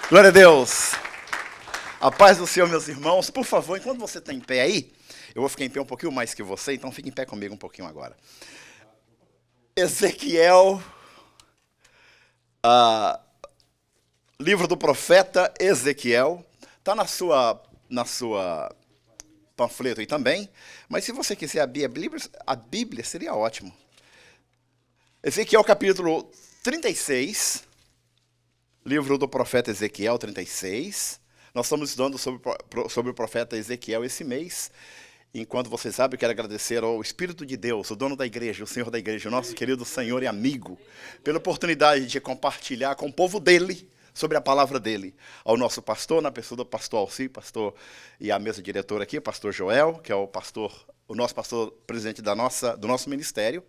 Glória a Deus. A paz do Senhor, meus irmãos. Por favor, enquanto você está em pé aí, eu vou ficar em pé um pouquinho mais que você, então fique em pé comigo um pouquinho agora. Ezequiel, livro do profeta Ezequiel, está na sua panfleto aí também, mas se você quiser abrir a Bíblia seria ótimo. Ezequiel capítulo 36, livro do profeta Ezequiel 36. Nós estamos estudando sobre o profeta Ezequiel esse mês. Enquanto você sabe, eu quero agradecer ao Espírito de Deus, o dono da igreja, o Senhor da igreja, o nosso querido Senhor e amigo, pela oportunidade de compartilhar com o povo dele sobre a palavra dele. Ao nosso pastor, na pessoa do pastor Alci, pastor e a mesa diretora aqui, pastor Joel, que é o nosso pastor presidente do nosso ministério.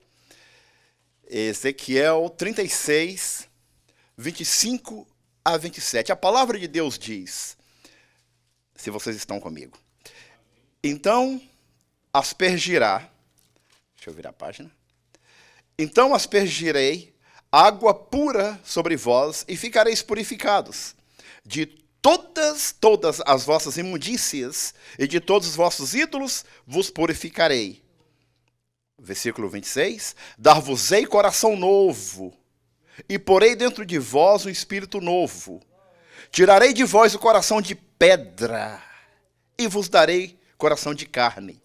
Ezequiel 36, 25 a 27. A palavra de Deus diz, se vocês estão comigo: então aspergirá, deixa eu virar a página. Então aspergirei água pura sobre vós e ficareis purificados. De todas as vossas imundícias e de todos os vossos ídolos vos purificarei. Versículo 26. Dar-vos-ei coração novo e porei dentro de vós um espírito novo. Tirarei de vós o coração de pedra e vos darei coração de carne.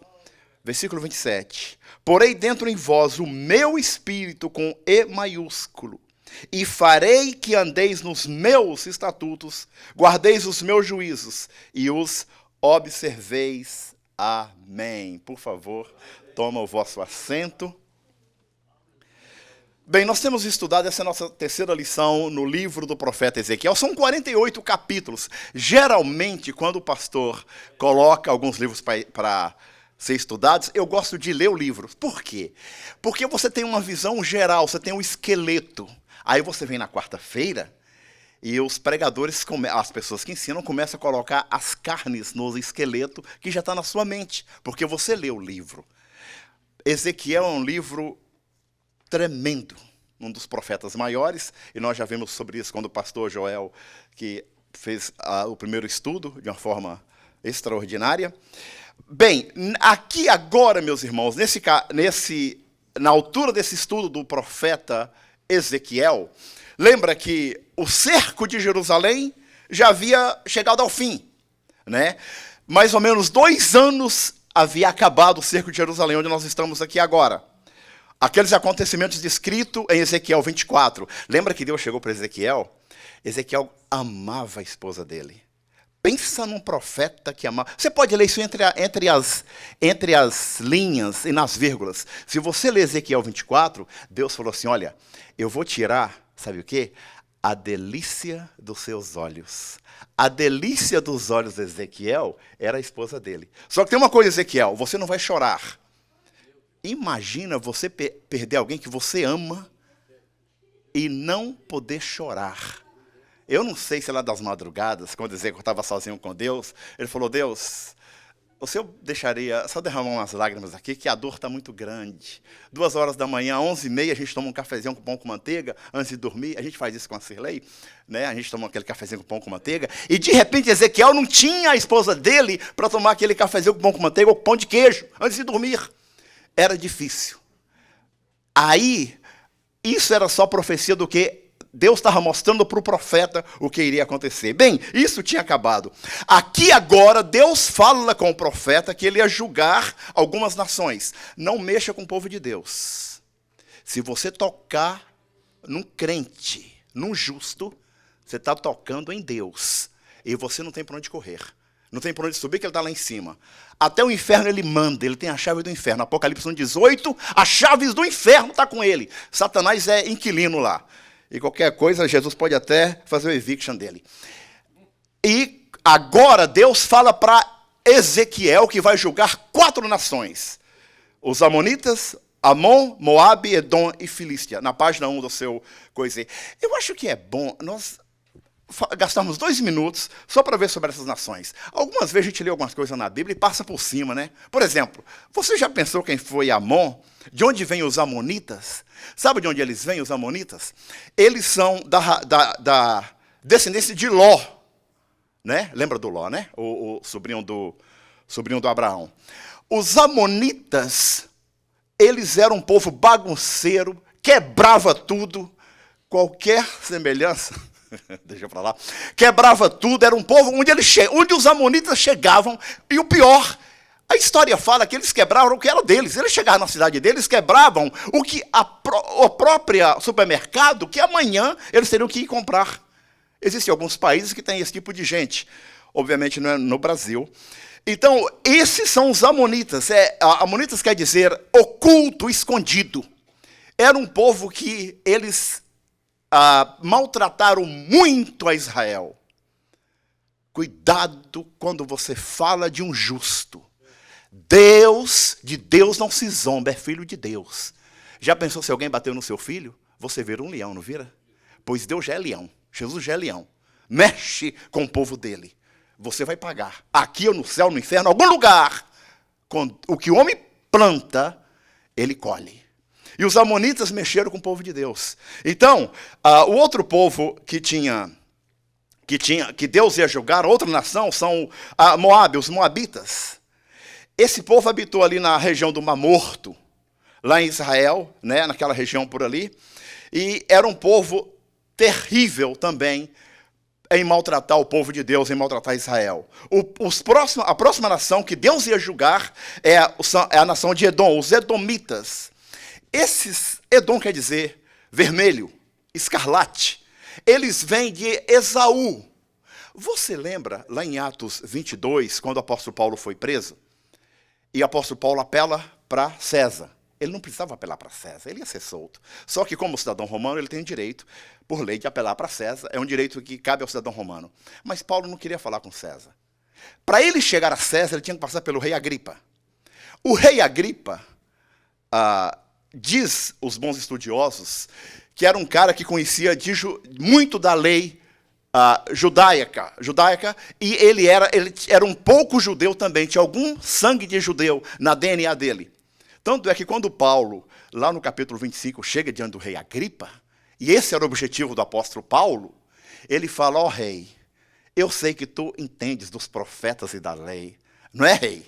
Versículo 27. Porei dentro em vós o meu espírito com E maiúsculo, e farei que andeis nos meus estatutos, guardeis os meus juízos e os observeis. Amém. Por favor, toma o vosso assento. Bem, nós temos estudado essa nossa terceira lição no livro do profeta Ezequiel. São 48 capítulos. Geralmente, quando o pastor coloca alguns livros para ser estudados, eu gosto de ler o livro. Por quê? Porque você tem uma visão geral, você tem um esqueleto. Aí você vem na quarta-feira e os pregadores, as pessoas que ensinam, começam a colocar as carnes no esqueleto que já está na sua mente, porque você lê o livro. Ezequiel é um livro tremendo, um dos profetas maiores, e nós já vimos sobre isso quando o pastor Joel, que fez o primeiro estudo de uma forma extraordinária. Bem, aqui agora, meus irmãos, na altura desse estudo do profeta Ezequiel, lembra que o cerco de Jerusalém já havia chegado ao fim, né? Mais ou menos 2 anos havia acabado o cerco de Jerusalém, onde nós estamos aqui agora. Aqueles acontecimentos descritos em Ezequiel 24. Lembra que Deus chegou para Ezequiel? Ezequiel amava a esposa dele. Pensa num profeta que amava. Você pode ler isso entre as linhas e nas vírgulas. Se você ler Ezequiel 24, Deus falou assim, olha, eu vou tirar, sabe o quê? A delícia dos seus olhos. A delícia dos olhos de Ezequiel era a esposa dele. Só que tem uma coisa, Ezequiel, você não vai chorar. Imagina você perder alguém que você ama e não poder chorar. Eu não sei se lá das madrugadas, quando Ezequiel estava sozinho com Deus, ele falou, Deus, o Senhor deixaria só derramar umas lágrimas aqui, que a dor está muito grande. 2 horas da manhã, 11h30, a gente toma um cafezinho com pão com manteiga, antes de dormir, a gente faz isso com a Cirlei, né? A gente toma aquele cafezinho com pão com manteiga, e de repente Ezequiel não tinha a esposa dele para tomar aquele cafezinho com pão com manteiga ou com pão de queijo, antes de dormir. Era difícil. Aí, isso era só profecia do que Deus estava mostrando para o profeta o que iria acontecer. Bem, isso tinha acabado. Aqui agora, Deus fala com o profeta que ele ia julgar algumas nações. Não mexa com o povo de Deus. Se você tocar num crente, num justo, você está tocando em Deus. E você não tem para onde correr. Não tem por onde subir, que ele está lá em cima. Até o inferno ele manda, ele tem a chave do inferno. Apocalipse 1:18, as chaves do inferno estão com ele. Satanás é inquilino lá. E qualquer coisa, Jesus pode até fazer o eviction dele. E agora Deus fala para Ezequiel que vai julgar 4 nações. Os amonitas, Amon, Moabe, Edom e Filístia. Na página 1 do seu coisa. Eu acho que é bom nós gastarmos 2 minutos só para ver sobre essas nações. Algumas vezes a gente lê algumas coisas na Bíblia e passa por cima, né? Por exemplo, você já pensou quem foi Amon? De onde vêm os amonitas? Sabe de onde eles vêm, os amonitas? Eles são da descendência de Ló. né? Lembra do Ló, né? O sobrinho do Abraão. Os amonitas, eles eram um povo bagunceiro, quebrava tudo, qualquer semelhança, deixa pra lá, quebrava tudo, era um povo onde os amonitas chegavam, e o pior, a história fala que eles quebravam o que era deles. Eles chegavam na cidade deles, quebravam o que o próprio supermercado, que amanhã eles teriam que ir comprar. Existem alguns países que têm esse tipo de gente. Obviamente não é no Brasil. Então, esses são os amonitas. Amonitas quer dizer oculto, escondido. Era um povo que eles maltrataram muito a Israel. Cuidado quando você fala de um justo. De Deus não se zomba, é filho de Deus. Já pensou se alguém bateu no seu filho? Você vira um leão, não vira? Pois Deus já é leão, Jesus já é leão. Mexe com o povo dele. Você vai pagar. Aqui ou no céu, no inferno, algum lugar. O que o homem planta, ele colhe. E os amonitas mexeram com o povo de Deus. Então, o outro povo que Deus ia julgar, outra nação, são Moabe, os moabitas. Esse povo habitou ali na região do Mar Morto, lá em Israel, né, naquela região por ali, e era um povo terrível também em maltratar o povo de Deus, em maltratar Israel. A próxima nação que Deus ia julgar é a nação de Edom, os edomitas. Edom quer dizer vermelho, escarlate. Eles vêm de Esaú. Você lembra lá em Atos 22, quando o apóstolo Paulo foi preso? E o apóstolo Paulo apela para César. Ele não precisava apelar para César, ele ia ser solto. Só que como cidadão romano, ele tem direito, por lei, de apelar para César. É um direito que cabe ao cidadão romano. Mas Paulo não queria falar com César. Para ele chegar a César, ele tinha que passar pelo rei Agripa. O rei Agripa, diz os bons estudiosos, que era um cara que conhecia muito da lei judaica, e ele era um pouco judeu também, tinha algum sangue de judeu na DNA dele. Tanto é que quando Paulo, lá no capítulo 25, chega diante do rei Agripa, e esse era o objetivo do apóstolo Paulo, ele fala: ó rei, eu sei que tu entendes dos profetas e da lei, não é, rei?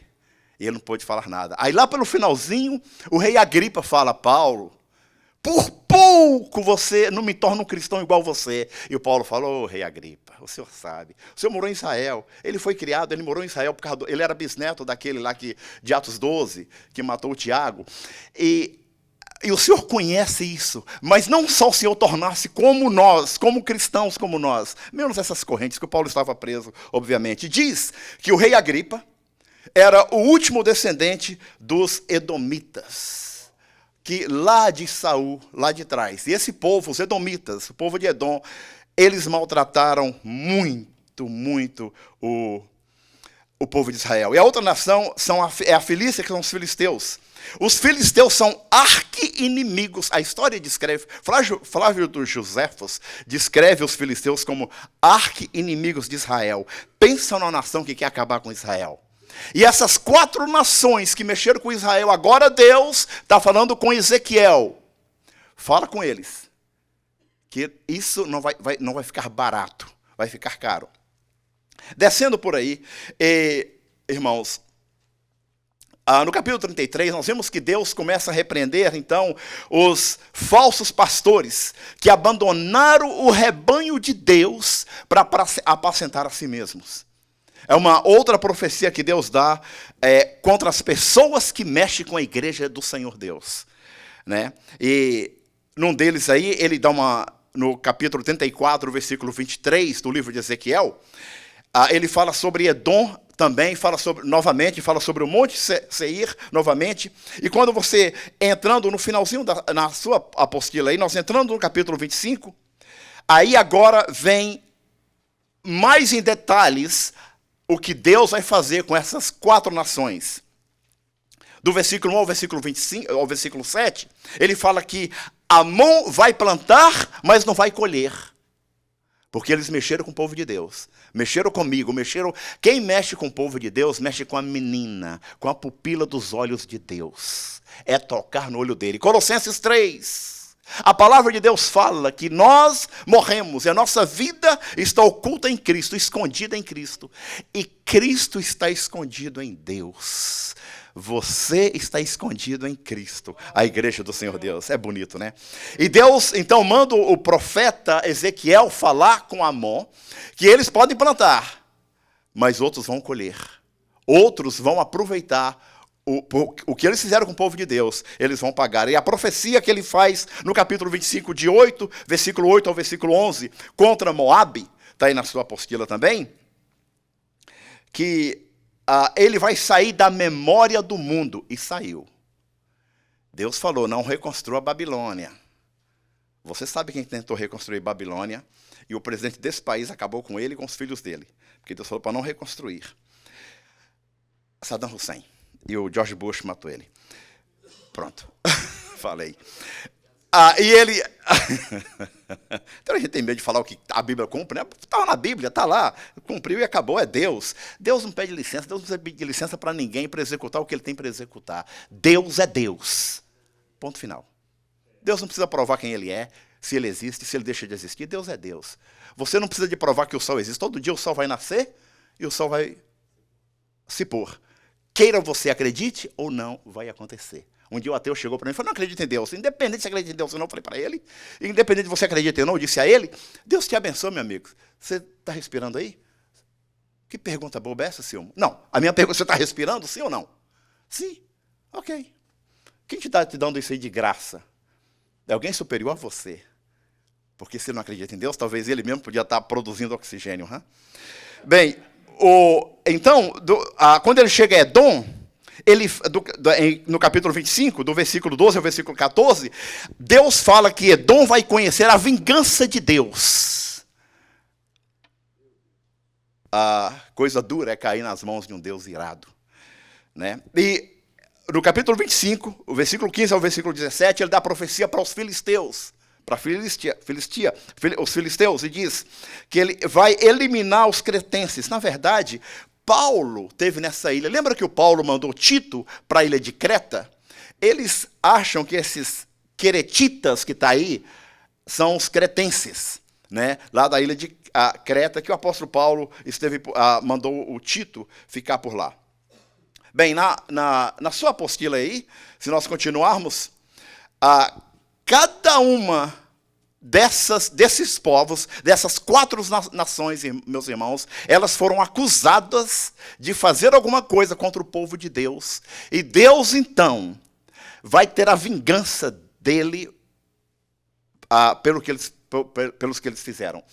E ele não pôde falar nada. Aí lá pelo finalzinho, o rei Agripa fala: Paulo, por pouco você não me torna um cristão igual você. E o Paulo falou: rei Agripa, o senhor sabe, o senhor morou em Israel, ele foi criado, ele morou em Israel, ele era bisneto daquele lá de Atos 12, que matou o Tiago, e o senhor conhece isso, mas não só o senhor tornar-se como nós, como cristãos como nós, menos essas correntes, que o Paulo estava preso, obviamente. Diz que o rei Agripa era o último descendente dos edomitas, que lá de Saul, lá de trás. E esse povo, os edomitas, o povo de Edom, eles maltrataram muito, muito o povo de Israel. E a outra nação é a Filístia, que são os filisteus. Os filisteus são arqui-inimigos. A história descreve, Flávio dos Joséfos descreve os filisteus como arqui-inimigos de Israel. Pensa numa nação que quer acabar com Israel. E essas 4 nações que mexeram com Israel, agora Deus está falando com Ezequiel. Fala com eles, que isso não vai ficar barato, vai ficar caro. Descendo por aí, irmãos, no capítulo 33, nós vemos que Deus começa a repreender, então, os falsos pastores que abandonaram o rebanho de Deus para apacentar a si mesmos. É uma outra profecia que Deus dá contra as pessoas que mexem com a igreja do Senhor Deus, né? E num deles aí, ele dá no capítulo 34, versículo 23 do livro de Ezequiel, ele fala sobre Edom também, fala sobre o Monte Seir novamente. E quando você, entrando no finalzinho na sua apostila aí, nós entrando no capítulo 25, aí agora vem mais em detalhes o que Deus vai fazer com essas 4 nações. Do versículo 1 ao versículo 25, ao versículo 7, ele fala que Amon vai plantar, mas não vai colher. Porque eles mexeram com o povo de Deus. Mexeram comigo, Quem mexe com o povo de Deus, mexe com a menina, com a pupila dos olhos de Deus. É tocar no olho dele. Colossenses 3. A palavra de Deus fala que nós morremos e a nossa vida está oculta em Cristo, escondida em Cristo. E Cristo está escondido em Deus. Você está escondido em Cristo, a igreja do Senhor Deus. É bonito, né? E Deus, então, manda o profeta Ezequiel falar com Amon, que eles podem plantar, mas outros vão colher. Outros vão aproveitar o que eles fizeram com o povo de Deus, eles vão pagar. E a profecia que ele faz no capítulo 25, de 8, versículo 8 ao versículo 11, contra Moabe, está aí na sua apostila também, que ele vai sair da memória do mundo. E saiu. Deus falou, não reconstrua a Babilônia. Você sabe quem tentou reconstruir Babilônia, e o presidente desse país acabou com ele e com os filhos dele, porque Deus falou para não reconstruir. Saddam Hussein. E o George Bush matou ele. Pronto. Falei. E ele... Então a gente tem medo de falar o que a Bíblia cumpre, né? Estava na Bíblia, está lá. Cumpriu e acabou, é Deus. Deus não pede licença, Deus não precisa pedir licença para ninguém para executar o que ele tem para executar. Deus é Deus. Ponto final. Deus não precisa provar quem ele é, se ele existe, se ele deixa de existir. Deus é Deus. Você não precisa de provar que o sol existe. Todo dia o sol vai nascer e o sol vai se pôr. Queira você acredite ou não, vai acontecer. Um dia o ateu chegou para mim e falou, não acredito em Deus. Independente se acredita em Deus ou não, eu falei para ele. Independente de você acreditar ou não, eu disse a ele, Deus te abençoe, meu amigo. Você está respirando aí? Que pergunta boba é essa, Silmo? Não, a minha pergunta, você está respirando, sim ou não? Sim, ok. Quem está te dando isso aí de graça? É alguém superior a você. Porque se não acredita em Deus, talvez ele mesmo podia estar produzindo oxigênio. Hein? Bem... Então, quando ele chega a Edom, no capítulo 25, do versículo 12 ao versículo 14, Deus fala que Edom vai conhecer a vingança de Deus. A coisa dura é cair nas mãos de um Deus irado. Né? E no capítulo 25, o versículo 15 ao versículo 17, ele dá a profecia para os filisteus. Para os filisteus, e diz que ele vai eliminar os cretenses. Na verdade, Paulo teve nessa ilha. Lembra que o Paulo mandou Tito para a ilha de Creta? Eles acham que esses queretitas que está aí são os cretenses, né? Lá da ilha de Creta, que o apóstolo Paulo mandou o Tito ficar por lá. Bem, na sua apostila aí, se nós continuarmos, cada uma desses povos, dessas 4 nações, meus irmãos, elas foram acusadas de fazer alguma coisa contra o povo de Deus. E Deus, então, vai ter a vingança dele pelos que eles fizeram.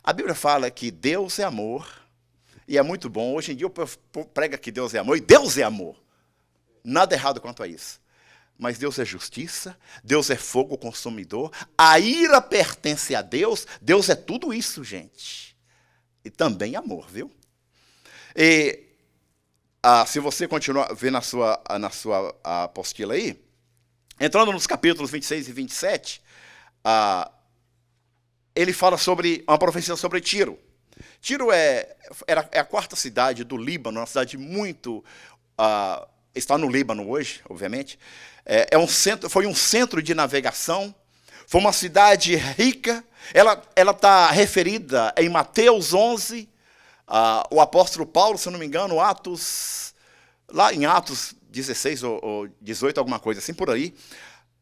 A Bíblia fala que Deus é amor, e é muito bom. Hoje em dia o povo prega que Deus é amor, e Deus é amor. Nada errado quanto a isso. Mas Deus é justiça, Deus é fogo consumidor, a ira pertence a Deus, Deus é tudo isso, gente. E também amor, viu? E se você continuar vendo na sua apostila aí, entrando nos capítulos 26 e 27, ele fala sobre uma profecia sobre Tiro. Tiro é a 4ª cidade do Líbano, uma cidade muito... está no Líbano hoje, obviamente. Foi um centro de navegação, foi uma cidade rica. Ela está referida em Mateus 11, o apóstolo Paulo, se eu não me engano, lá em Atos 16 ou 18, alguma coisa assim, por aí.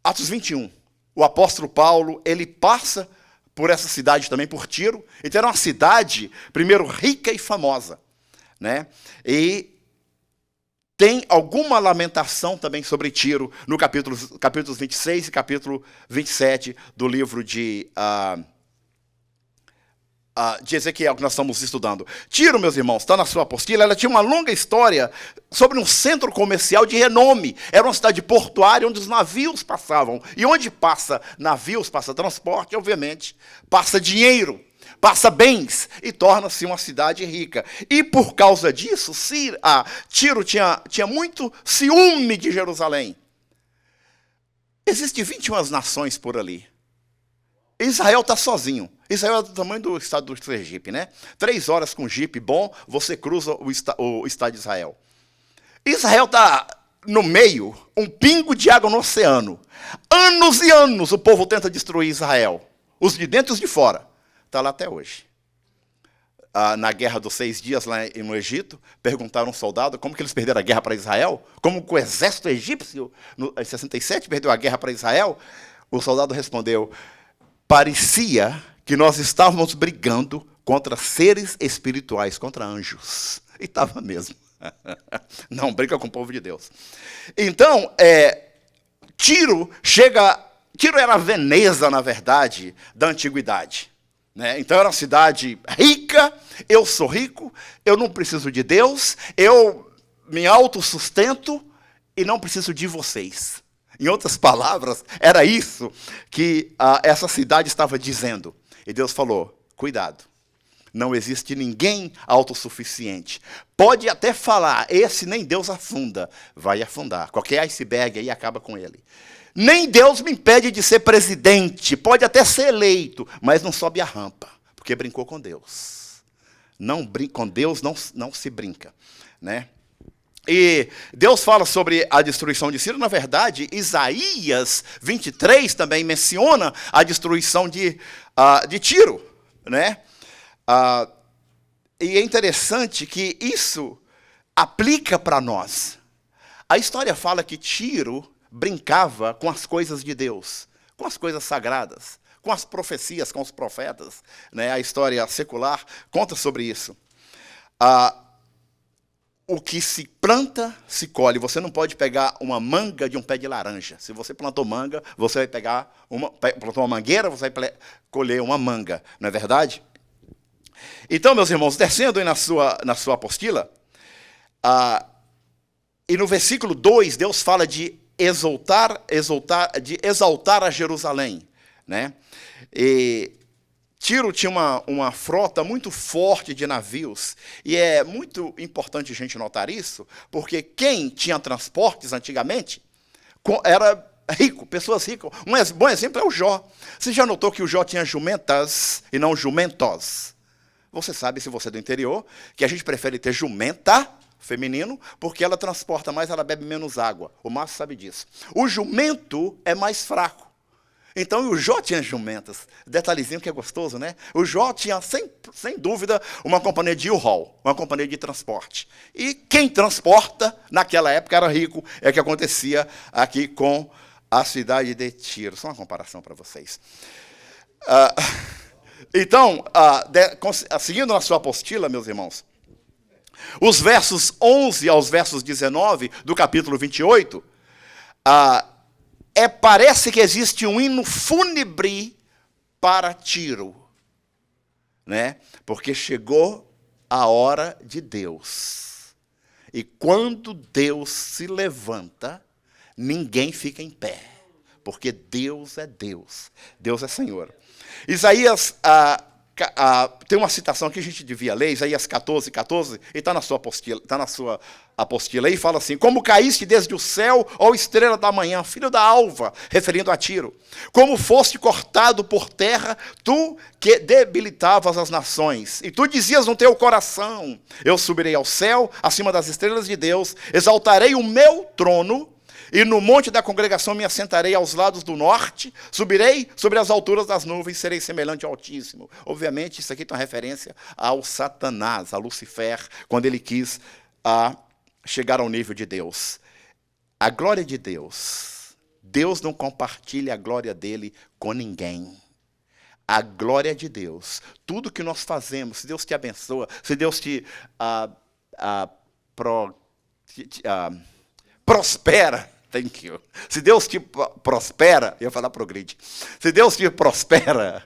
Atos 21, o apóstolo Paulo, ele passa por essa cidade também, por Tiro. Então era uma cidade, primeiro, rica e famosa, né? E tem alguma lamentação também sobre Tiro no capítulos 26 e capítulo 27 do livro de Ezequiel, que nós estamos estudando. Tiro, meus irmãos, está na sua apostila, ela tinha uma longa história sobre um centro comercial de renome. Era uma cidade portuária onde os navios passavam. E onde passa navios, passa transporte, obviamente, passa dinheiro, passa bens e torna-se uma cidade rica. E por causa disso, Tiro tinha muito ciúme de Jerusalém. Existem 21 nações por ali. Israel está sozinho. Israel é do tamanho do estado do Sergipe, né? 3 horas com jipe bom, você cruza o estado de Israel. Israel está no meio, um pingo de água no oceano. Anos e anos o povo tenta destruir Israel. Os de dentro e os de fora. Está lá até hoje. Na Guerra dos 6 Dias, lá no Egito, perguntaram a um soldado como que eles perderam a guerra para Israel, como que o exército egípcio, em 67, perdeu a guerra para Israel. O soldado respondeu, parecia que nós estávamos brigando contra seres espirituais, contra anjos. E estava mesmo. Não, briga com o povo de Deus. Então, Tiro era a Veneza, na verdade, da antiguidade. Né? Então era uma cidade rica, eu sou rico, eu não preciso de Deus, eu me autossustento e não preciso de vocês. Em outras palavras, era isso que essa cidade estava dizendo. E Deus falou, cuidado, não existe ninguém autossuficiente. Pode até falar, esse nem Deus afunda, vai afundar. Qualquer iceberg aí acaba com ele. Nem Deus me impede de ser presidente, pode até ser eleito, mas não sobe a rampa, porque brincou com Deus. Com Deus não se brinca. Né? E Deus fala sobre a destruição de Ciro, na verdade, Isaías 23 também menciona a destruição de Tiro. Né? E é interessante que isso aplica para nós. A história fala que Tiro brincava com as coisas de Deus, com as coisas sagradas, com as profecias, com os profetas. Né? A história secular conta sobre isso. O que se planta, se colhe. Você não pode pegar uma manga de um pé de laranja. Se você plantou manga, você vai plantou uma mangueira, você vai colher uma manga. Não é verdade? Então, meus irmãos, descendo aí na sua apostila, e no versículo 2, Deus fala de exaltar a Jerusalém. Né? E Tiro tinha uma frota muito forte de navios, e é muito importante a gente notar isso, porque quem tinha transportes antigamente era rico, pessoas ricas. Um bom exemplo é o Jó. Você já notou que o Jó tinha jumentas e não jumentos? Você sabe, se você é do interior, que a gente prefere ter jumenta, feminino, porque ela transporta mais, ela bebe menos água. O Márcio sabe disso. O jumento é mais fraco. Então, o Jó tinha jumentas. Detalhezinho que é gostoso, né? O Jó tinha, sem dúvida, uma companhia de U-Haul, uma companhia de transporte. E quem transporta, naquela época, era rico. É o que acontecia aqui com a cidade de Tiro. Só uma comparação para vocês. Então, seguindo na sua apostila, meus irmãos, os versos 11 aos versos 19 do capítulo 28, parece que existe um hino fúnebre para Tiro, né? Porque chegou a hora de Deus. E quando Deus se levanta, ninguém fica em pé, porque Deus é Deus, Deus é Senhor. Isaías tem uma citação que a gente devia ler, Isaías 14, e está na sua apostila aí, fala assim, como caíste desde o céu, ó estrela da manhã, filho da alva, referindo a Tiro, como foste cortado por terra, tu que debilitavas as nações, e tu dizias no teu coração, eu subirei ao céu, acima das estrelas de Deus, exaltarei o meu trono, e no monte da congregação me assentarei aos lados do norte, subirei sobre as alturas das nuvens, serei semelhante ao Altíssimo. Obviamente, isso aqui tem uma referência ao Satanás, a Lucifer, quando ele quis chegar ao nível de Deus. A glória de Deus, Deus não compartilha a glória dele com ninguém. A glória de Deus, tudo que nós fazemos, se Deus te abençoa, se Deus te prospera, thank you. Se Deus te prospera, eu ia falar progride. Se Deus te prospera,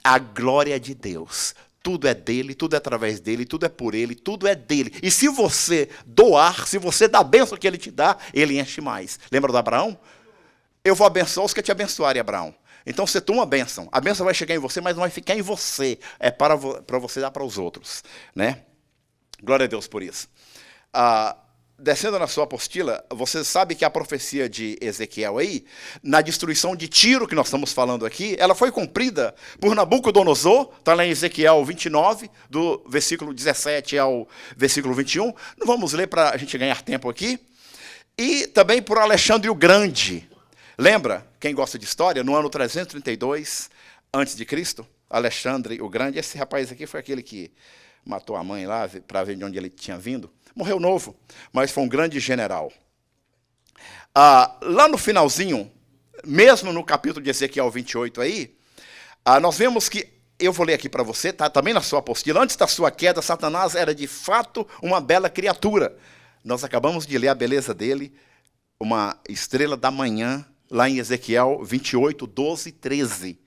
a glória de Deus. Tudo é dele, tudo é através dele, tudo é por ele, tudo é dele. E se você doar, se você dá a bênção que ele te dá, ele enche mais. Lembra do Abraão? Eu vou abençoar os que te abençoarem, Abraão. Então você toma uma bênção. A bênção vai chegar em você, mas não vai ficar em você. É para você dar para os outros. Né? Glória a Deus por isso. Descendo na sua apostila, você sabe que a profecia de Ezequiel aí, na destruição de Tiro, que nós estamos falando aqui, ela foi cumprida por Nabucodonosor, está lá em Ezequiel 29, do versículo 17 ao versículo 21. Não vamos ler para a gente ganhar tempo aqui. E também por Alexandre o Grande. Lembra, quem gosta de história, no ano 332 a.C., Alexandre o Grande, esse rapaz aqui foi aquele que matou a mãe lá, para ver de onde ele tinha vindo. Morreu novo, mas foi um grande general. Lá no finalzinho, mesmo no capítulo de Ezequiel 28 aí, nós vemos que, eu vou ler aqui para você, tá também na sua apostila, antes da sua queda, Satanás era de fato uma bela criatura. Nós acabamos de ler a beleza dele, uma estrela da manhã, lá em Ezequiel 28, 12 e 13.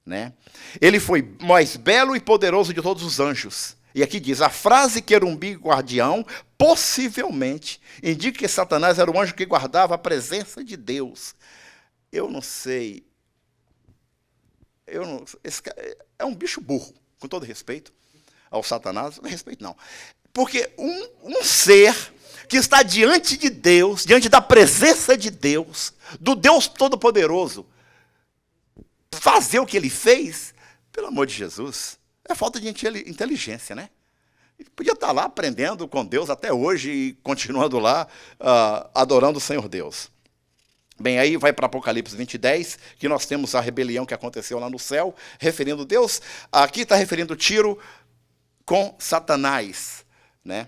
Né? Ele foi mais belo e poderoso de todos os anjos. E aqui diz, a frase querumbi guardião, possivelmente, indica que Satanás era o anjo que guardava a presença de Deus. Eu não sei. Esse é um bicho burro, com todo respeito ao Satanás. Não respeito, não. Porque um ser que está diante de Deus, diante da presença de Deus, do Deus Todo-Poderoso, fazer o que ele fez, pelo amor de Jesus, é falta de inteligência, né? Ele podia estar lá aprendendo com Deus até hoje e continuando lá adorando o Senhor Deus. Bem, aí vai para Apocalipse 20:10, que nós temos a rebelião que aconteceu lá no céu, referindo Deus. Aqui está referindo Tiro com Satanás, né?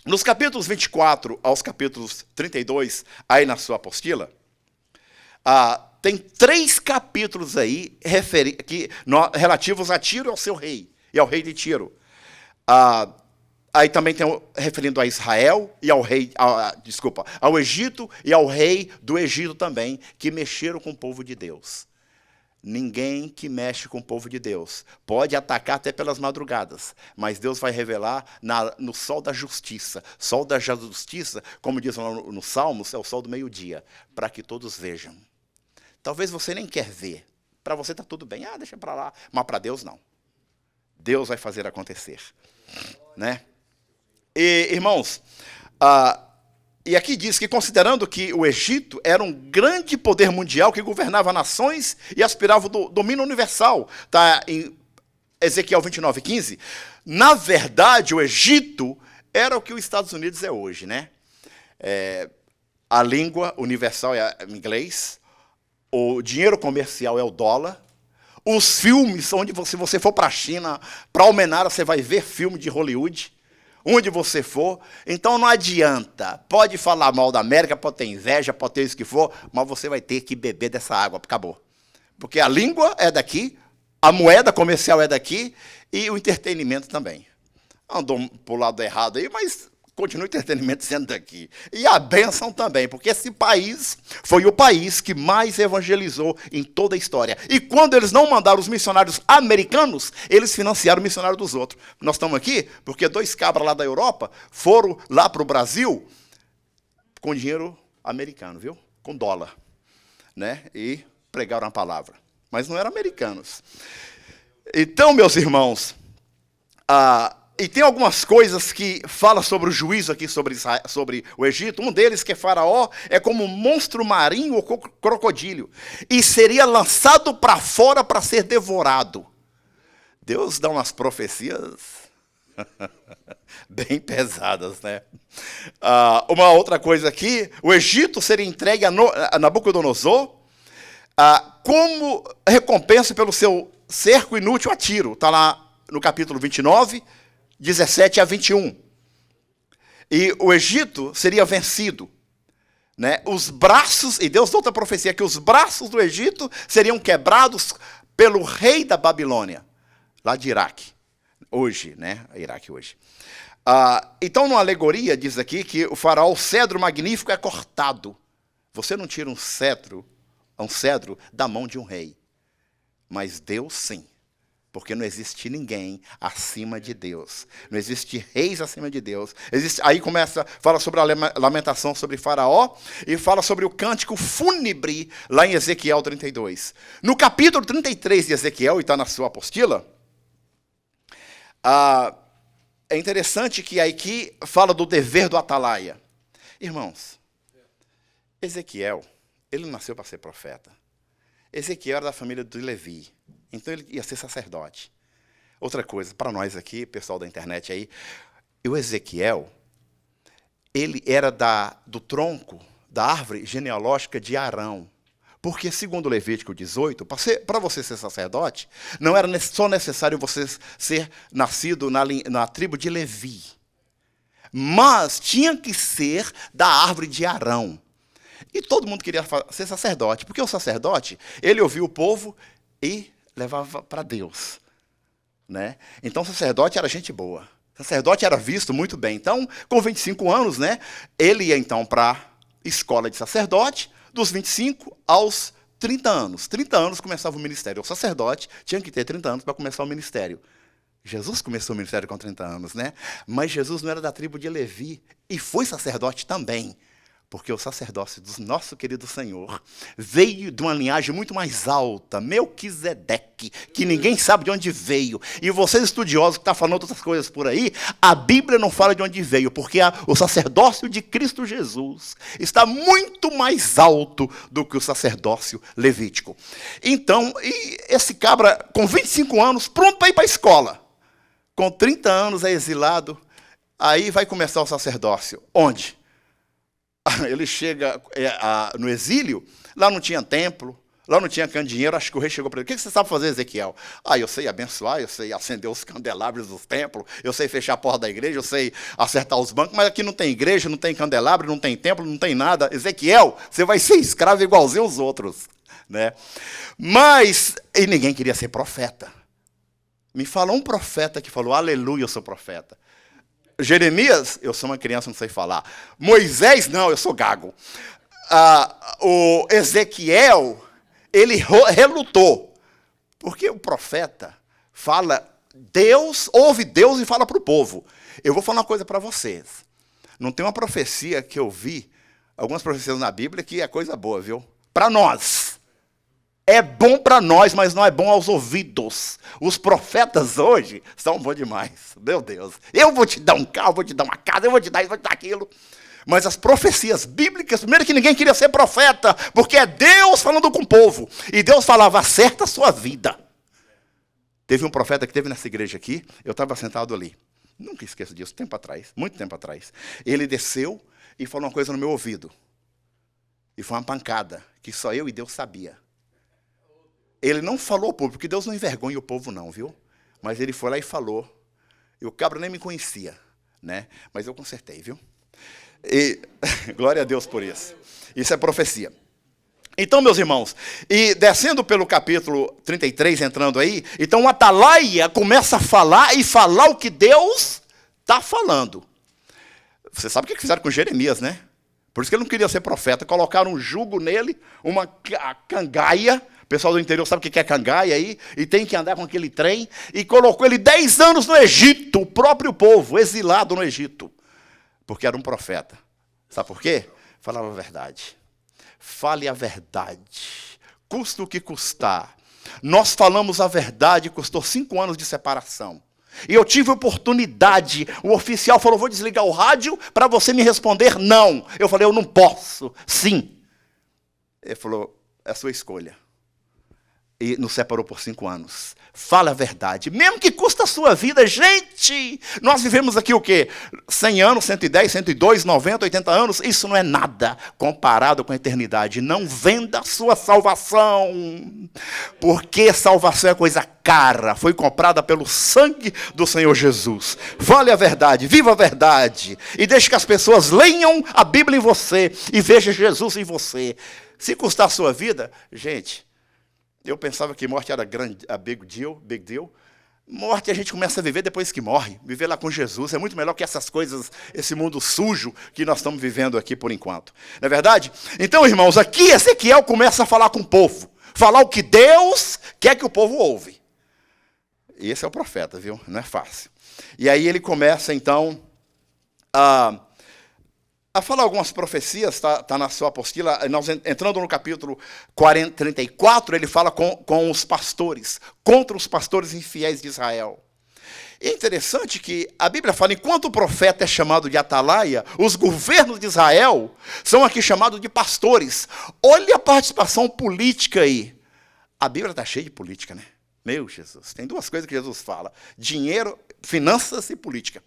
Nos capítulos 24 aos capítulos 32, aí na sua apostila, tem 3 capítulos aí relativos a Tiro e ao seu rei, e ao rei de Tiro. Aí também tem referindo a Israel e ao rei, ao Egito e ao rei do Egito também, que mexeram com o povo de Deus. Ninguém que mexe com o povo de Deus pode atacar até pelas madrugadas, mas Deus vai revelar no sol da justiça. Sol da justiça, como diz no Salmos, é o sol do meio-dia, para que todos vejam. Talvez você nem quer ver. Para você está tudo bem. Deixa para lá. Mas para Deus, não. Deus vai fazer acontecer. Né? E, irmãos, e aqui diz que, considerando que o Egito era um grande poder mundial que governava nações e aspirava ao domínio universal, está em Ezequiel 29:15, na verdade, o Egito era o que os Estados Unidos é hoje, né? A língua universal é o inglês, o dinheiro comercial é o dólar, os filmes, onde se você for para a China, para Almenara, você vai ver filme de Hollywood, onde você for. Então não adianta, pode falar mal da América, pode ter inveja, pode ter isso que for, mas você vai ter que beber dessa água, acabou. Porque a língua é daqui, a moeda comercial é daqui e o entretenimento também. Andou para o lado errado aí, mas continua o entretenimento sendo daqui. E a bênção também, porque esse país foi o país que mais evangelizou em toda a história. E quando eles não mandaram os missionários americanos, eles financiaram o missionário dos outros. Nós estamos aqui porque 2 cabras lá da Europa foram lá para o Brasil com dinheiro americano, viu? Com dólar. Né? E pregaram a palavra. Mas não eram americanos. Então, meus irmãos, e tem algumas coisas que falam sobre o juízo aqui sobre o Egito. Um deles, que é Faraó, é como um monstro marinho ou crocodilo. E seria lançado para fora para ser devorado. Deus dá umas profecias bem pesadas, né? Uma outra coisa aqui, o Egito seria entregue a Nabucodonosor como recompensa pelo seu cerco inútil a Tiro. Está lá no capítulo 29, 17 a 21. E o Egito seria vencido. Né? Os braços, e Deus deu outra profecia, que os braços do Egito seriam quebrados pelo rei da Babilônia, lá de Iraque. Hoje, né? Iraque hoje. Então, numa alegoria, diz aqui que o faraó, o cedro magnífico, é cortado. Você não tira um cedro da mão de um rei. Mas Deus, sim. Porque não existe ninguém acima de Deus. Não existe reis acima de Deus. Aí fala sobre a lamentação sobre Faraó e fala sobre o cântico fúnebre lá em Ezequiel 32. No capítulo 33 de Ezequiel, e está na sua apostila, é interessante que aqui fala do dever do atalaia. Irmãos, Ezequiel, ele não nasceu para ser profeta. Ezequiel era da família de Levi. Então ele ia ser sacerdote. Outra coisa, para nós aqui, pessoal da internet aí, o Ezequiel, ele era do tronco da árvore genealógica de Arão. Porque, segundo Levítico 18, para você ser sacerdote, não era só necessário você ser nascido na tribo de Levi, mas tinha que ser da árvore de Arão. E todo mundo queria ser sacerdote, porque o sacerdote, ele ouvia o povo e levava para Deus, né? Então, o sacerdote era gente boa. O sacerdote era visto muito bem. Então, com 25 anos, né, ele ia então para a escola de sacerdote, dos 25 aos 30 anos. 30 anos começava o ministério. O sacerdote tinha que ter 30 anos para começar o ministério. Jesus começou o ministério com 30 anos, né? Mas Jesus não era da tribo de Levi e foi sacerdote também. Porque o sacerdócio do nosso querido Senhor veio de uma linhagem muito mais alta, Melquisedeque, que ninguém sabe de onde veio. E vocês estudiosos que estão falando outras coisas por aí, a Bíblia não fala de onde veio, porque o sacerdócio de Cristo Jesus está muito mais alto do que o sacerdócio levítico. Então, esse cabra, com 25 anos, pronto para ir para a escola. Com 30 anos é exilado, aí vai começar o sacerdócio. Onde? Ele chega no exílio, lá não tinha templo, lá não tinha dinheiro, acho que o rei chegou para ele, o que você sabe fazer, Ezequiel? Eu sei abençoar, eu sei acender os candelabros dos templos, eu sei fechar a porta da igreja, eu sei acertar os bancos, mas aqui não tem igreja, não tem candelabro, não tem templo, não tem nada. Ezequiel, você vai ser escravo igualzinho os outros, né? Mas, e ninguém queria ser profeta. Me fala um profeta que falou, aleluia, eu sou profeta. Jeremias, eu sou uma criança, não sei falar. Moisés, não, eu sou gago. O Ezequiel, ele relutou. Porque o profeta fala, ouve Deus e fala para o povo. Eu vou falar uma coisa para vocês. Não tem uma profecia que eu vi, algumas profecias na Bíblia, que é coisa boa, viu? Para nós. É bom para nós, mas não é bom aos ouvidos. Os profetas hoje são bons demais. Meu Deus. Eu vou te dar um carro, vou te dar uma casa, eu vou te dar isso, vou te dar aquilo. Mas as profecias bíblicas, primeiro que ninguém queria ser profeta, porque é Deus falando com o povo. E Deus falava, acerta a sua vida. Teve um profeta que teve nessa igreja aqui, eu estava sentado ali. Nunca esqueço disso, tempo atrás, muito tempo atrás. Ele desceu e falou uma coisa no meu ouvido. E foi uma pancada, que só eu e Deus sabia. Ele não falou ao povo, porque Deus não envergonha o povo não, viu? Mas ele foi lá e falou. E o cabra nem me conhecia, né? Mas eu consertei, viu? E glória a Deus por isso. Isso é profecia. Então, meus irmãos, e descendo pelo capítulo 33, entrando aí, então o Atalaia começa a falar e falar o que Deus está falando. Você sabe o que fizeram com Jeremias, né? Por isso que ele não queria ser profeta. Colocaram um jugo nele, uma cangaia. O pessoal do interior sabe o que é cangaia aí, e tem que andar com aquele trem, e colocou ele 10 anos no Egito, o próprio povo, exilado no Egito, porque era um profeta. Sabe por quê? Falava a verdade. Fale a verdade, custa o que custar. Nós falamos a verdade, custou 5 anos de separação. E eu tive oportunidade, o oficial falou, vou desligar o rádio para você me responder não. Eu falei, eu não posso. Sim. Ele falou, é a sua escolha. E nos separou por 5 anos. Fala a verdade, mesmo que custa a sua vida. Gente, nós vivemos aqui o quê? 100 anos, 110, 102, 90, 80 anos. Isso não é nada comparado com a eternidade. Não venda a sua salvação, porque salvação é coisa cara. Foi comprada pelo sangue do Senhor Jesus. Fale a verdade, viva a verdade. E deixe que as pessoas leiam a Bíblia em você e vejam Jesus em você. Se custar a sua vida, gente... Eu pensava que morte era grande, a big deal. Morte a gente começa a viver depois que morre. Viver lá com Jesus é muito melhor que essas coisas, esse mundo sujo que nós estamos vivendo aqui por enquanto. Não é verdade? Então, irmãos, aqui Ezequiel começa a falar com o povo. Falar o que Deus quer que o povo ouve. E esse é o profeta, viu? Não é fácil. E aí ele começa, então, a falar algumas profecias, está na sua apostila, nós entrando no capítulo 34, ele fala com os pastores, contra os pastores infiéis de Israel. E é interessante que a Bíblia fala, enquanto o profeta é chamado de atalaia, os governos de Israel são aqui chamados de pastores. Olha a participação política aí. A Bíblia está cheia de política, né? Meu Jesus, tem 2 coisas que Jesus fala. Dinheiro, finanças e política.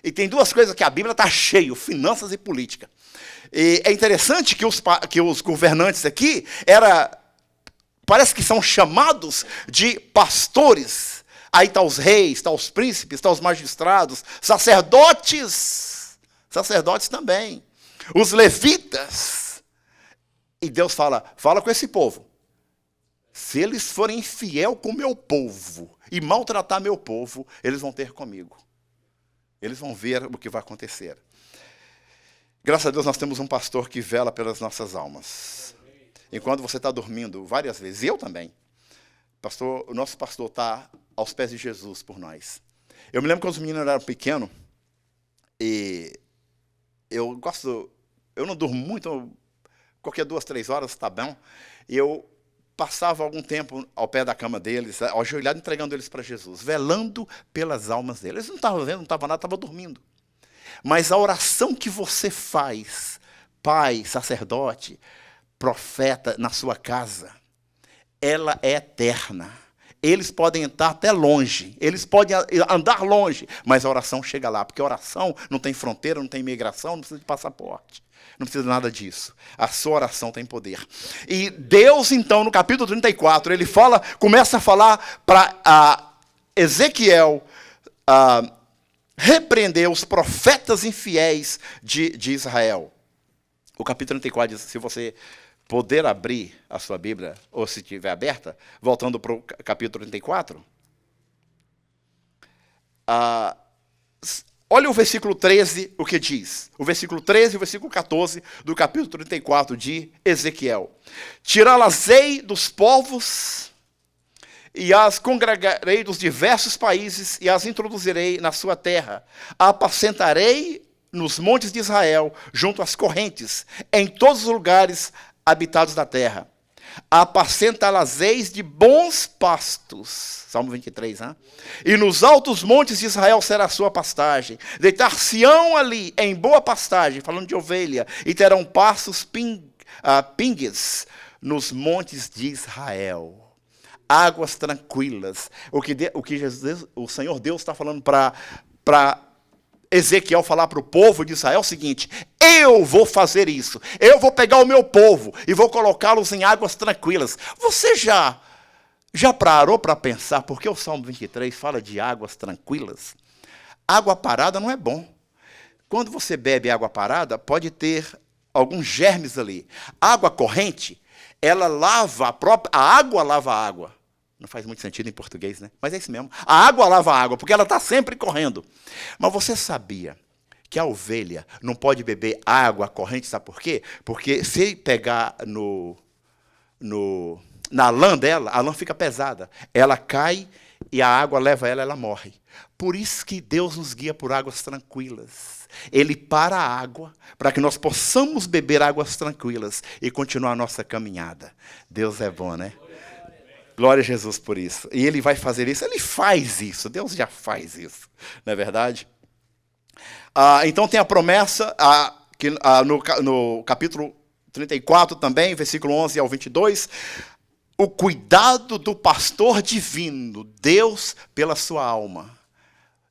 E tem duas coisas que a Bíblia está cheio, finanças e política. E é interessante que os governantes aqui parece que são chamados de pastores. Aí está os reis, está os príncipes, está os magistrados, sacerdotes também, os levitas. E Deus fala com esse povo. Se eles forem infiel com o meu povo e maltratar meu povo, eles vão ter comigo. Eles vão ver o que vai acontecer. Graças a Deus nós temos um pastor que vela pelas nossas almas. Enquanto você está dormindo, várias vezes, eu também, o nosso pastor está aos pés de Jesus por nós. Eu me lembro quando os meninos eram pequenos, e eu não durmo muito, qualquer 2, 3 horas está bom, e eu passava algum tempo ao pé da cama deles, ajoelhado, entregando eles para Jesus, velando pelas almas deles. Eles não estavam vendo, não estavam nada, estavam dormindo. Mas a oração que você faz, pai, sacerdote, profeta, na sua casa, ela é eterna. Eles podem entrar até longe, eles podem andar longe, mas a oração chega lá, porque a oração não tem fronteira, não tem imigração, não precisa de passaporte. Não precisa de nada disso. A sua oração tem poder. E Deus, então, no capítulo 34, ele começa a falar para Ezequiel repreender os profetas infiéis de Israel. O capítulo 34 diz, se você poder abrir a sua Bíblia, ou se estiver aberta, voltando para o capítulo 34, olha o versículo 13, o que diz. O versículo 13 e o versículo 14 do capítulo 34 de Ezequiel. Tirá-las-ei dos povos, e as congregarei dos diversos países, e as introduzirei na sua terra. Apacentarei nos montes de Israel, junto às correntes, em todos os lugares habitados da terra. Apacentá-las-eis de bons pastos. Salmo 23, hein? E nos altos montes de Israel será a sua pastagem. Deitar-se-ão ali em boa pastagem, falando de ovelha, e terão pastos pingues nos montes de Israel. Águas tranquilas. O que o Senhor Deus está falando para Ezequiel falar para o povo de Israel é o seguinte: eu vou fazer isso, eu vou pegar o meu povo e vou colocá-los em águas tranquilas. Você já parou para pensar por que o Salmo 23 fala de águas tranquilas? Água parada não é bom. Quando você bebe água parada, pode ter alguns germes ali. Água corrente, ela lava a água lava a água. Não faz muito sentido em português, né? Mas é isso mesmo. A água lava a água, porque ela está sempre correndo. Mas você sabia que a ovelha não pode beber água corrente, sabe por quê? Porque se pegar na lã dela, a lã fica pesada. Ela cai e a água leva ela morre. Por isso que Deus nos guia por águas tranquilas. Ele para a água para que nós possamos beber águas tranquilas e continuar a nossa caminhada. Deus é bom, né? Glória a Jesus por isso. E Ele vai fazer isso. Ele faz isso. Deus já faz isso. Não é verdade? Então tem a promessa que, no capítulo 34 também, versículo 11 ao 22, o cuidado do pastor divino, Deus pela sua alma.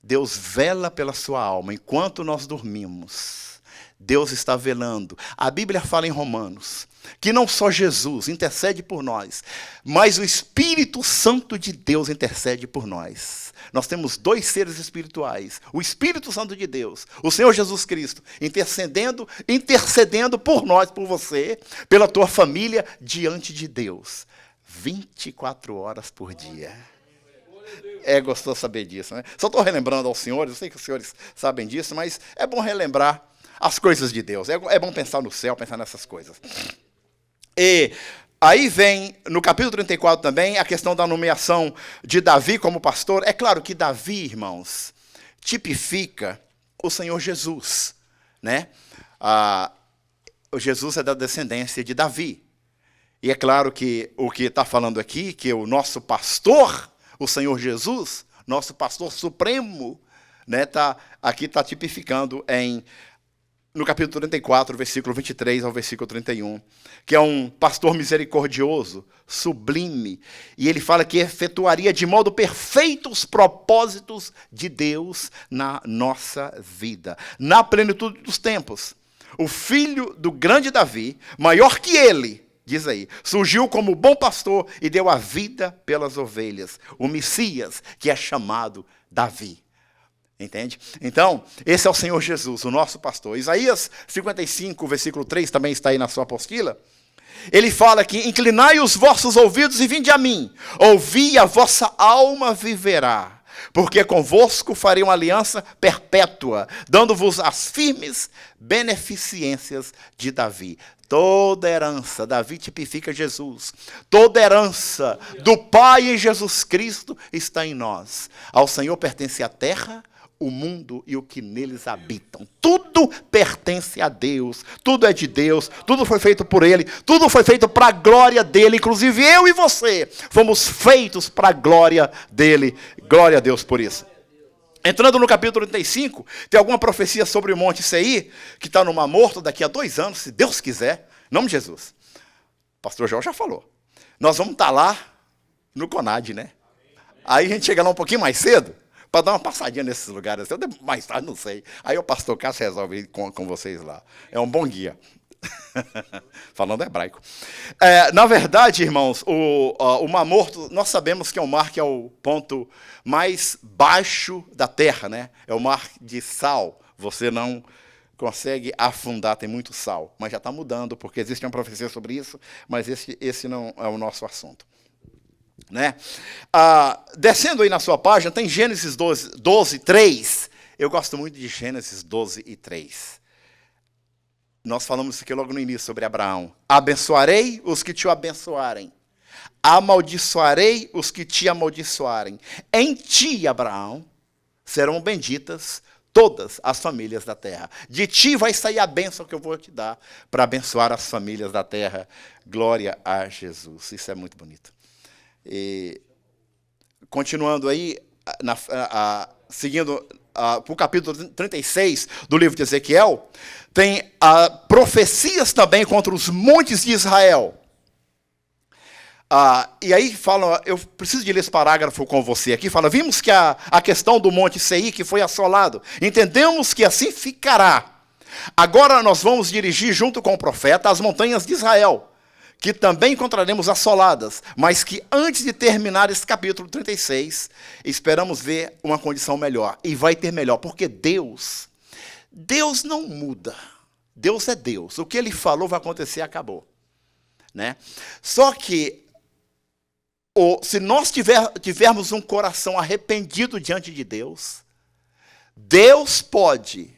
Deus vela pela sua alma enquanto nós dormimos. Deus está velando. A Bíblia fala em Romanos que não só Jesus intercede por nós, mas o Espírito Santo de Deus intercede por nós. Nós temos 2 seres espirituais, o Espírito Santo de Deus, o Senhor Jesus Cristo, intercedendo por nós, por você, pela tua família, diante de Deus, 24 horas por dia. É gostoso saber disso, né? Só estou relembrando aos senhores, eu sei que os senhores sabem disso, mas é bom relembrar as coisas de Deus, é bom pensar no céu, pensar nessas coisas. E aí vem, no capítulo 34 também, a questão da nomeação de Davi como pastor. É claro que Davi, irmãos, tipifica o Senhor Jesus, né? O Jesus é da descendência de Davi. E é claro que o que está falando aqui, que o nosso pastor, o Senhor Jesus, nosso pastor supremo, né, aqui está tipificando em no capítulo 34, versículo 23 ao versículo 31, que é um pastor misericordioso, sublime, e ele fala que efetuaria de modo perfeito os propósitos de Deus na nossa vida, na plenitude dos tempos. O filho do grande Davi, maior que ele, diz aí, surgiu como bom pastor e deu a vida pelas ovelhas, o Messias, que é chamado Davi. Entende? Então, esse é o Senhor Jesus, o nosso pastor. Isaías 55, versículo 3, também está aí na sua apostila. Ele fala que inclinai os vossos ouvidos e vinde a mim. Ouvi, a vossa alma viverá. Porque convosco farei uma aliança perpétua, dando-vos as firmes beneficências de Davi. Toda herança, Davi tipifica Jesus. Toda herança do Pai em Jesus Cristo está em nós. Ao Senhor pertence a terra, o mundo e o que neles habitam. Tudo pertence a Deus, tudo é de Deus, tudo foi feito por Ele, tudo foi feito para a glória dEle, inclusive eu e você fomos feitos para a glória dEle. Glória a Deus por isso. Entrando no capítulo 35, tem alguma profecia sobre o Monte Seir, que está no Mar Morto daqui a 2 anos, se Deus quiser, em nome de Jesus. O pastor João já falou. Nós vamos estar lá no Conad, né? Aí a gente chega lá um pouquinho mais cedo, para dar uma passadinha nesses lugares. Eu mais tarde, não sei. Aí o pastor Cássio resolve ir com vocês lá. É um bom guia. Falando hebraico. Na verdade, irmãos, o Mar Morto, nós sabemos que é um mar que é o ponto mais baixo da terra, né? É o mar de sal. Você não consegue afundar, tem muito sal. Mas já está mudando, porque existe uma profecia sobre isso, mas esse não é o nosso assunto. Né? Descendo aí na sua página, tem Gênesis 12, 3. Eu gosto muito de Gênesis 12 e 3. Nós falamos isso aqui logo no início sobre Abraão. Abençoarei os que te abençoarem. Amaldiçoarei os que te amaldiçoarem. Em ti, Abraão, serão benditas todas as famílias da terra. De ti vai sair a bênção que eu vou te dar para abençoar as famílias da terra. Glória a Jesus. Isso é muito bonito. E, continuando aí, seguindo para o capítulo 36 do livro de Ezequiel, tem profecias também contra os montes de Israel. E aí fala, eu preciso de ler esse parágrafo com você aqui, fala, vimos que a questão do Monte Seir que foi assolado, entendemos que assim ficará. Agora nós vamos dirigir junto com o profeta as montanhas de Israel, que também encontraremos assoladas, mas que antes de terminar esse capítulo 36, esperamos ver uma condição melhor. E vai ter melhor, porque Deus não muda. Deus é Deus. O que Ele falou vai acontecer e acabou. Né? Só que, se nós tivermos um coração arrependido diante de Deus, Deus pode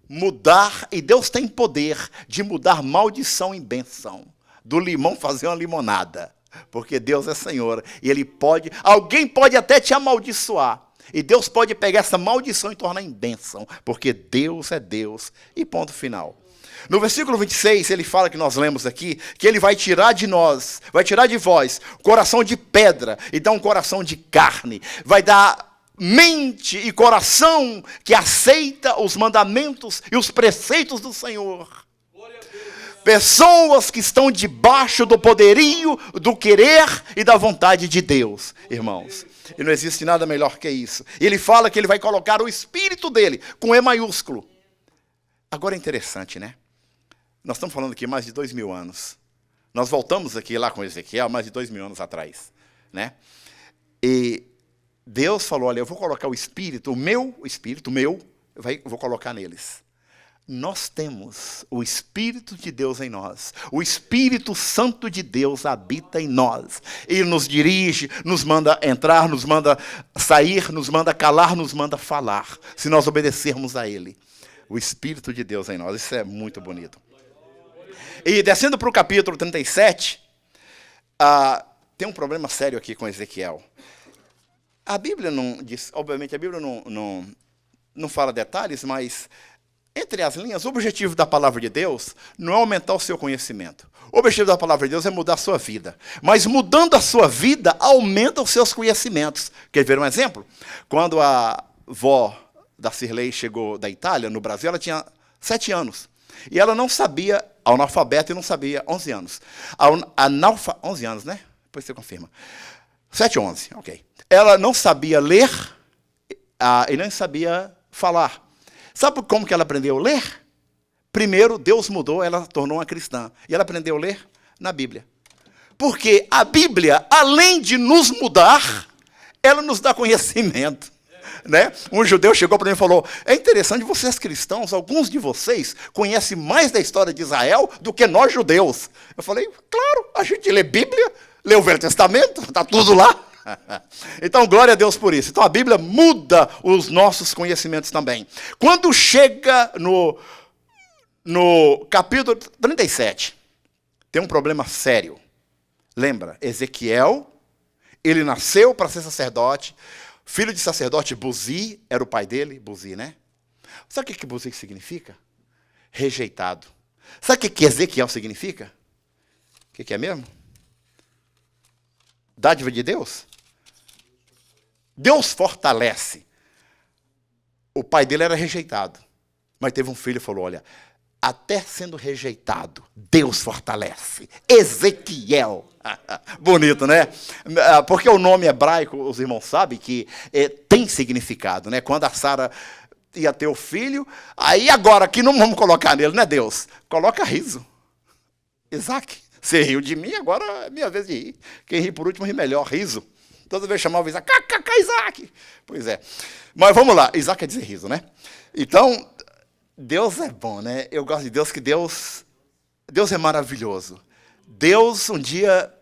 mudar, e Deus tem poder de mudar maldição em bênção. Do limão fazer uma limonada, porque Deus é Senhor, e Ele pode, alguém pode até te amaldiçoar, e Deus pode pegar essa maldição e tornar em bênção, porque Deus é Deus, e ponto final. No versículo 26, ele fala, que nós lemos aqui, que Ele vai tirar de nós, vai tirar de vós, coração de pedra, e dar um coração de carne, vai dar mente e coração que aceita os mandamentos e os preceitos do Senhor. Pessoas que estão debaixo do poderio, do querer e da vontade de Deus, irmãos. E não existe nada melhor que isso. E ele fala que ele vai colocar o Espírito dele, com E maiúsculo. Agora é interessante, né? Nós estamos falando aqui mais de 2000 anos. Nós voltamos aqui lá com Ezequiel mais de 2000 anos atrás. Né? E Deus falou, olha, eu vou colocar o Espírito, vou colocar neles. Nós temos o Espírito de Deus em nós. O Espírito Santo de Deus habita em nós. Ele nos dirige, nos manda entrar, nos manda sair, nos manda calar, nos manda falar. Se nós obedecermos a Ele. O Espírito de Deus em nós. Isso é muito bonito. E descendo para o capítulo 37, tem um problema sério aqui com Ezequiel. A Bíblia não diz, obviamente a Bíblia não fala detalhes, mas entre as linhas, o objetivo da palavra de Deus não é aumentar o seu conhecimento. O objetivo da palavra de Deus é mudar a sua vida. Mas mudando a sua vida, aumenta os seus conhecimentos. Quer ver um exemplo? Quando a avó da Cirlei chegou da Itália, no Brasil, ela tinha 7 anos. E ela não sabia, analfabeta e não sabia, 11 anos. 11 anos, né? Depois você confirma. 7, 11, ok. Ela não sabia ler e não sabia falar. Sabe como que ela aprendeu a ler? Primeiro, Deus mudou, ela tornou uma cristã. E ela aprendeu a ler na Bíblia. Porque a Bíblia, além de nos mudar, ela nos dá conhecimento. Né? Um judeu chegou para mim e falou, é interessante, vocês cristãos, alguns de vocês conhecem mais da história de Israel do que nós judeus. Eu falei, claro, a gente lê Bíblia, lê o Velho Testamento, está tudo lá. Então, glória a Deus por isso. Então, a Bíblia muda os nossos conhecimentos também. Quando chega no capítulo 37, tem um problema sério. Lembra, Ezequiel, ele nasceu para ser sacerdote, filho de sacerdote, Buzi, era o pai dele, Buzi, né? Sabe o que Buzi significa? Rejeitado. Sabe o que Ezequiel significa? O que é mesmo? Dádiva de Deus? Deus fortalece. O pai dele era rejeitado, mas teve um filho e falou, olha, até sendo rejeitado, Deus fortalece. Ezequiel. Bonito, né? Porque o nome hebraico, os irmãos sabem que tem significado, né? Quando a Sara ia ter o filho, aí agora que não vamos colocar nele, né, Deus? Coloca riso. Isaac, você riu de mim, agora é minha vez de rir. Quem ri por último ri melhor, riso. Toda vez chamava Isaac, Isaac. Pois é. Mas vamos lá, Isaac quer dizer riso, né? Então, Deus é bom, né? Eu gosto de Deus, que Deus é maravilhoso. Deus um dia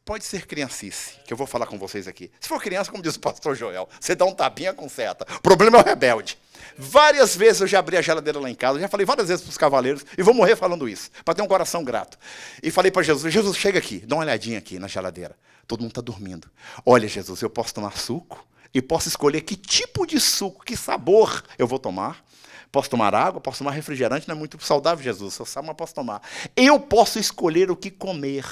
pode ser criancice, que eu vou falar com vocês aqui. Se for criança, como diz o pastor Joel, você dá um tapinha com seta. O problema é o rebelde. Várias vezes eu já abri a geladeira lá em casa, já falei várias vezes para os cavaleiros, e vou morrer falando isso, para ter um coração grato. E falei para Jesus, Jesus, chega aqui, dá uma olhadinha aqui na geladeira. Todo mundo está dormindo. Olha, Jesus, eu posso tomar suco e posso escolher que tipo de suco, que sabor eu vou tomar. Posso tomar água, posso tomar refrigerante, não é muito saudável, Jesus, eu sabe, mas posso tomar. Eu posso escolher o que comer.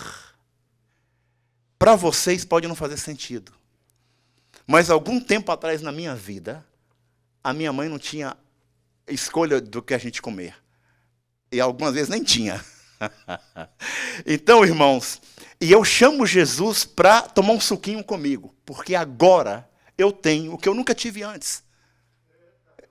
Para vocês pode não fazer sentido. Mas algum tempo atrás na minha vida, a minha mãe não tinha escolha do que a gente comer. E algumas vezes nem tinha. Então, irmãos, e eu chamo Jesus para tomar um suquinho comigo, porque agora eu tenho o que eu nunca tive antes.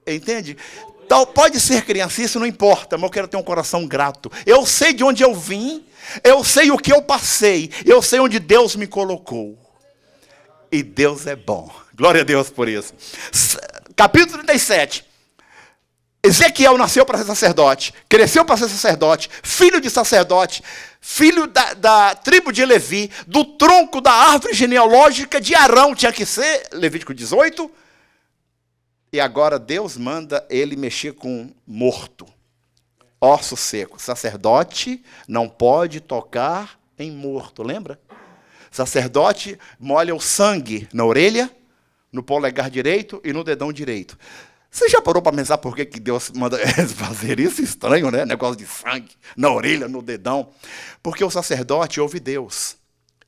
Entende? Então, pode ser criancice, não importa, mas eu quero ter um coração grato. Eu sei de onde eu vim, eu sei o que eu passei, eu sei onde Deus me colocou. E Deus é bom. Glória a Deus por isso. Capítulo 37. Ezequiel nasceu para ser sacerdote, cresceu para ser sacerdote, filho de sacerdote, filho da tribo de Levi, do tronco da árvore genealógica de Arão, tinha que ser, Levítico 18. E agora Deus manda ele mexer com morto, osso seco. Sacerdote não pode tocar em morto, lembra? Sacerdote molha o sangue na orelha, no polegar direito e no dedão direito. Você já parou para pensar por que Deus manda fazer isso? Estranho, né? Negócio de sangue na orelha, no dedão. Porque o sacerdote ouve Deus.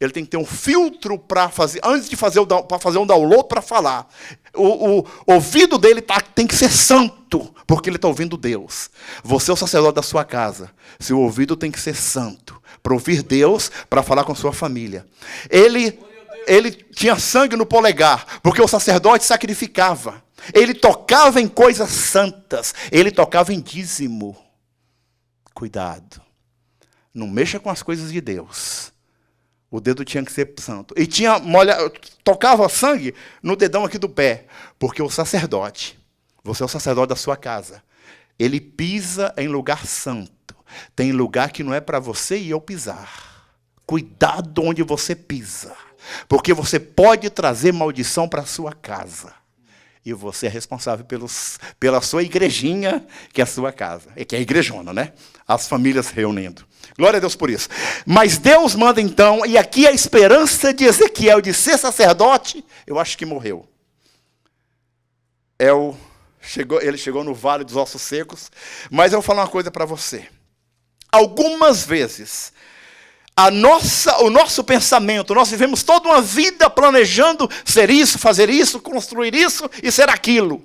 Ele tem que ter um filtro para fazer, antes de fazer um download para falar. O ouvido dele tem que ser santo, porque ele está ouvindo Deus. Você é o sacerdote da sua casa. Seu ouvido tem que ser santo, para ouvir Deus, para falar com sua família. Ele tinha sangue no polegar, porque o sacerdote sacrificava. Ele tocava em coisas santas. Ele tocava em dízimo. Cuidado. Não mexa com as coisas de Deus. O dedo tinha que ser santo. E tocava sangue no dedão aqui do pé. Porque o sacerdote, você é o sacerdote da sua casa, ele pisa em lugar santo. Tem lugar que não é para você e eu pisar. Cuidado onde você pisa. Porque você pode trazer maldição para a sua casa. E você é responsável pela sua igrejinha, que é a sua casa. Que é a igrejona, né? As famílias reunindo. Glória a Deus por isso. Mas Deus manda então, e aqui a esperança de Ezequiel de ser sacerdote, eu acho que morreu. Ele chegou no vale dos ossos secos. Mas eu vou falar uma coisa para você. Algumas vezes, o nosso pensamento, nós vivemos toda uma vida planejando ser isso, fazer isso, construir isso e ser aquilo.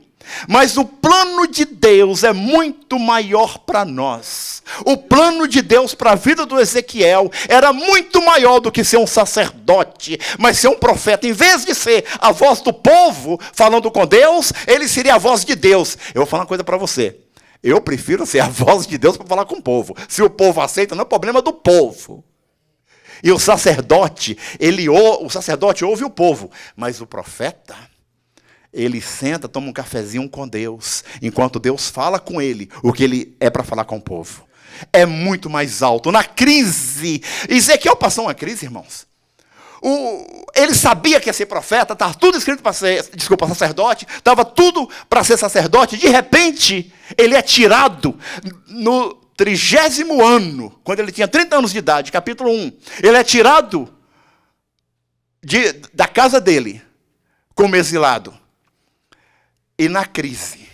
Mas o plano de Deus é muito maior para nós. O plano de Deus para a vida do Ezequiel era muito maior do que ser um sacerdote, mas ser um profeta. Em vez de ser a voz do povo falando com Deus, ele seria a voz de Deus. Eu vou falar uma coisa para você. Eu prefiro ser a voz de Deus para falar com o povo. Se o povo aceita, não é problema do povo. E o sacerdote, o sacerdote ouve o povo, mas o profeta, ele senta, toma um cafezinho com Deus, enquanto Deus fala com ele o que ele é para falar com o povo. É muito mais alto. Na crise, Ezequiel passou uma crise, irmãos. Ele sabia que ia ser profeta, estava tudo escrito para ser, sacerdote, estava tudo para ser sacerdote. De repente, ele é tirado no 30º ano, quando ele tinha 30 anos de idade, capítulo 1. Ele é tirado da casa dele, como exilado. E na crise,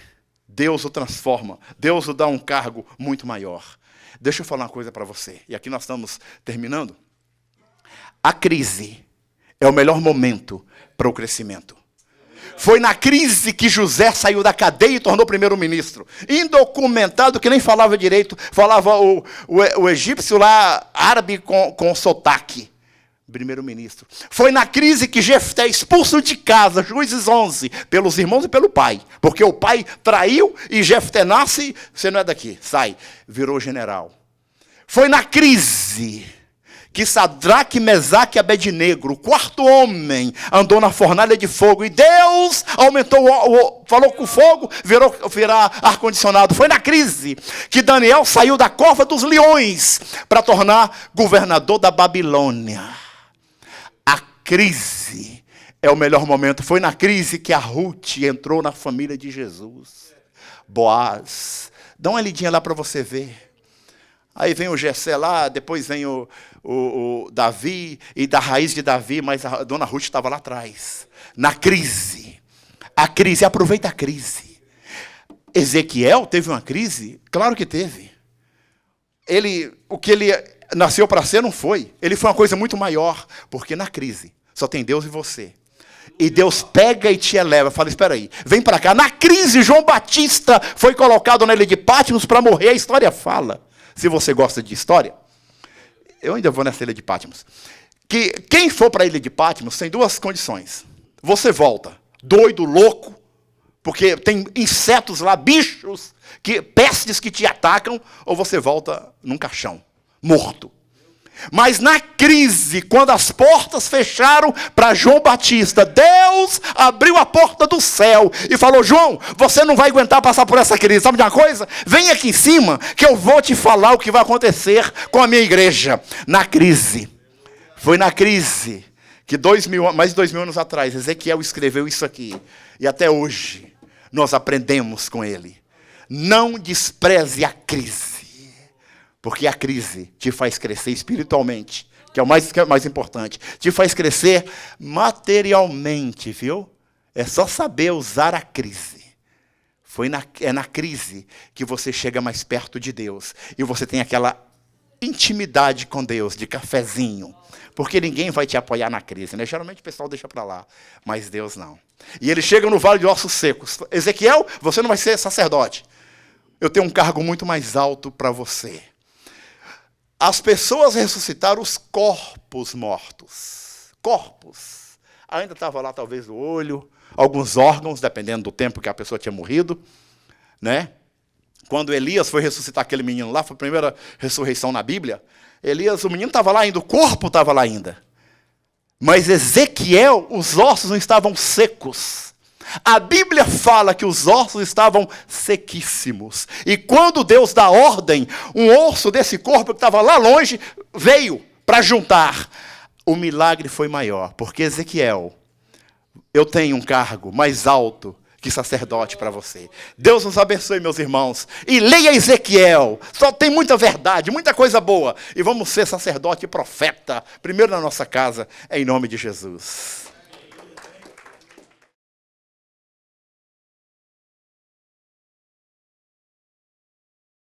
Deus o transforma, Deus o dá um cargo muito maior. Deixa eu falar uma coisa para você, e aqui nós estamos terminando. A crise é o melhor momento para o crescimento. Foi na crise que José saiu da cadeia e tornou primeiro-ministro. Indocumentado, que nem falava direito, falava o egípcio lá, árabe com sotaque. Primeiro-ministro. Foi na crise que Jefté, expulso de casa, Juízes 11, pelos irmãos e pelo pai. Porque o pai traiu e Jefté nasce, você não é daqui, sai. Virou general. Foi na crise que Sadraque, Mesaque e Abednego, o quarto homem, andou na fornalha de fogo. E Deus aumentou, falou com o fogo, virar ar-condicionado. Foi na crise que Daniel saiu da cova dos leões para tornar governador da Babilônia. A crise é o melhor momento. Foi na crise que a Ruth entrou na família de Jesus. Boaz. Dá uma lidinha lá para você ver. Aí vem o Jessé lá, depois vem o Davi, e da raiz de Davi, mas a dona Ruth estava lá atrás. Na crise. A crise, aproveita a crise. Ezequiel teve uma crise? Claro que teve. O que ele nasceu para ser não foi. Ele foi uma coisa muito maior, porque na crise só tem Deus e você. E Deus pega e te eleva. Fala, espera aí, vem para cá. Na crise, João Batista foi colocado na ilha de Patmos para morrer. A história fala. Se você gosta de história, eu ainda vou nessa ilha de Patmos. Que quem for para a ilha de Patmos tem duas condições. Você volta doido, louco, porque tem insetos lá, bichos, pestes que te atacam, ou você volta num caixão, morto. Mas na crise, quando as portas fecharam para João Batista, Deus abriu a porta do céu e falou, João, você não vai aguentar passar por essa crise. Sabe de uma coisa? Vem aqui em cima que eu vou te falar o que vai acontecer com a minha igreja. Na crise. Foi na crise que mais de 2000 anos atrás, Ezequiel escreveu isso aqui. E até hoje, nós aprendemos com ele. Não despreze a crise. Porque a crise te faz crescer espiritualmente, que é o mais importante. Te faz crescer materialmente, viu? É só saber usar a crise. É na crise que você chega mais perto de Deus. E você tem aquela intimidade com Deus, de cafezinho. Porque ninguém vai te apoiar na crise, né? Geralmente o pessoal deixa para lá, mas Deus não. E ele chega no vale de ossos secos. Ezequiel, você não vai ser sacerdote. Eu tenho um cargo muito mais alto para você. As pessoas ressuscitaram os corpos mortos. Corpos. Ainda estava lá talvez o olho, alguns órgãos, dependendo do tempo que a pessoa tinha morrido. Né? Quando Elias foi ressuscitar aquele menino lá, foi a primeira ressurreição na Bíblia. Elias, o menino estava lá ainda, o corpo estava lá ainda. Mas Ezequiel, os ossos não estavam secos. A Bíblia fala que os ossos estavam sequíssimos. E quando Deus dá ordem, um osso desse corpo que estava lá longe veio para juntar. O milagre foi maior, porque Ezequiel, eu tenho um cargo mais alto que sacerdote para você. Deus nos abençoe, meus irmãos. E leia Ezequiel. Só tem muita verdade, muita coisa boa. E vamos ser sacerdote e profeta, primeiro na nossa casa, em nome de Jesus.